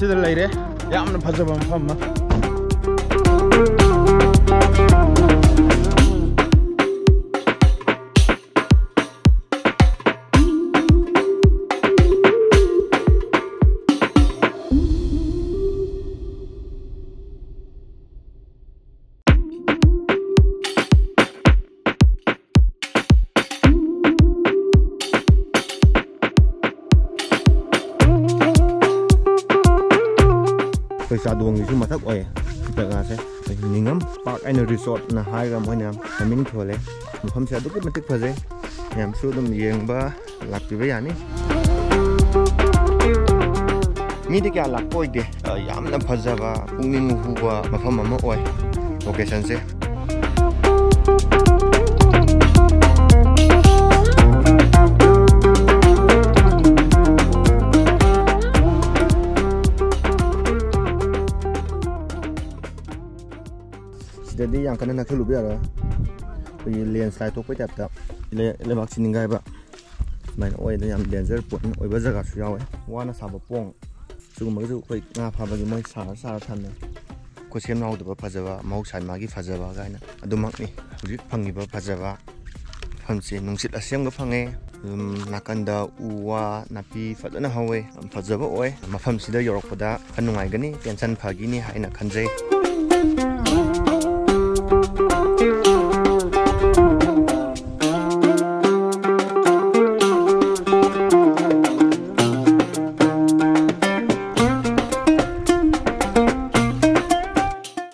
ꯑꯁꯤꯗ ꯂꯩꯔꯦ ꯌꯥꯝꯅ ꯐꯖꯕ ꯃꯐꯝ ꯑꯃ ꯆꯥꯗꯣꯡꯒꯤꯁꯨ ꯃꯊꯛ ꯑꯣꯏ ꯖꯒꯥꯁꯦ ꯅꯤꯡꯉꯝ ꯄꯥꯔꯛ ꯑꯦꯟ ꯔꯤꯁꯣꯔꯠꯅ ꯍꯥꯏꯔꯒ ꯃꯣꯏꯅ ꯃꯃꯤꯡ ꯊꯣꯜꯂꯦ ꯃꯐꯝꯁꯦ ꯑꯗꯨꯛꯀꯤ ꯃꯇꯤꯛ ꯐꯖꯩ ꯃꯌꯥꯝꯁꯨ ꯑꯗꯨꯝ ꯌꯦꯡꯕ ꯂꯥꯛꯄꯤꯕ ꯌꯥꯅꯤ ꯃꯤꯗꯤ ꯀꯌꯥ ꯂꯥꯛꯄ ꯑꯣꯏꯗꯦ ꯌꯥꯝꯅ ꯐꯖꯕ ꯄꯨꯛꯅꯤꯡ ꯍꯨꯕ ꯃꯐꯝ ꯑꯃ ꯑꯣꯏ ꯂꯣꯀꯦꯁꯟꯁꯦ ꯁꯤꯗꯗꯤ ꯌꯥꯝ ꯀꯟꯅ ꯅꯛꯁꯜꯂꯨꯕ ꯌꯥꯔꯣꯏ ꯑꯩꯈꯣꯏꯒꯤ ꯂꯦꯟꯁ꯭ꯂꯥꯏꯗ ꯊꯣꯛꯄꯩ ꯇꯥꯏꯞꯇ ꯂꯩꯕꯥꯛꯁꯤ ꯅꯤꯡꯒꯥꯏꯕ ꯁꯨꯃꯥꯏꯅ ꯑꯣꯏꯗ ꯌꯥꯝ ꯗꯦꯟꯖꯔ ꯄꯣꯏꯟ ꯑꯣꯏꯕ ꯖꯒꯥꯁꯨ ꯌꯥꯎꯋꯦ ꯋꯥꯅ ꯁꯥꯕ ꯄꯣꯡ ꯁꯤꯒꯨꯝꯕꯒꯁꯨ ꯑꯩꯈꯣꯏ ꯉꯥ ꯐꯥꯕꯒꯤ ꯃꯣꯏ ꯁꯥꯔ ꯊꯝꯃꯦ ꯈꯨꯠꯁꯦꯝ ꯌꯥꯎꯗꯕ ꯐꯖꯕ ꯃꯍꯧꯁꯥ ꯃꯥꯒꯤ ꯐꯖꯕ ꯀꯥꯏꯅ ꯑꯗꯨꯃꯛꯅꯤ ꯍꯧꯖꯤꯛ ꯐꯪꯉꯤꯕ ꯐꯖꯕ ꯃꯐꯝꯁꯤ ꯅꯨꯡꯁꯤꯠ ꯑꯁꯦꯡꯕ ꯐꯪꯉꯦ ꯑꯗꯨꯝ ꯅꯥꯀꯟꯗ ꯎ ꯋꯥ ꯅꯥꯄꯤ ꯐꯖꯅ ꯍꯧꯋꯦ ꯌꯥꯝ ꯐꯖꯕ ꯑꯣꯏ ꯃꯐꯝꯁꯤꯗ ꯌꯧꯔꯛꯄꯗ ꯈꯔ ꯅꯨꯡꯉꯥꯏꯒꯅꯤ ꯇꯦꯟꯁꯟ ꯐꯈꯤꯅꯤ ꯍꯥꯏꯅ ꯈꯟꯖꯩ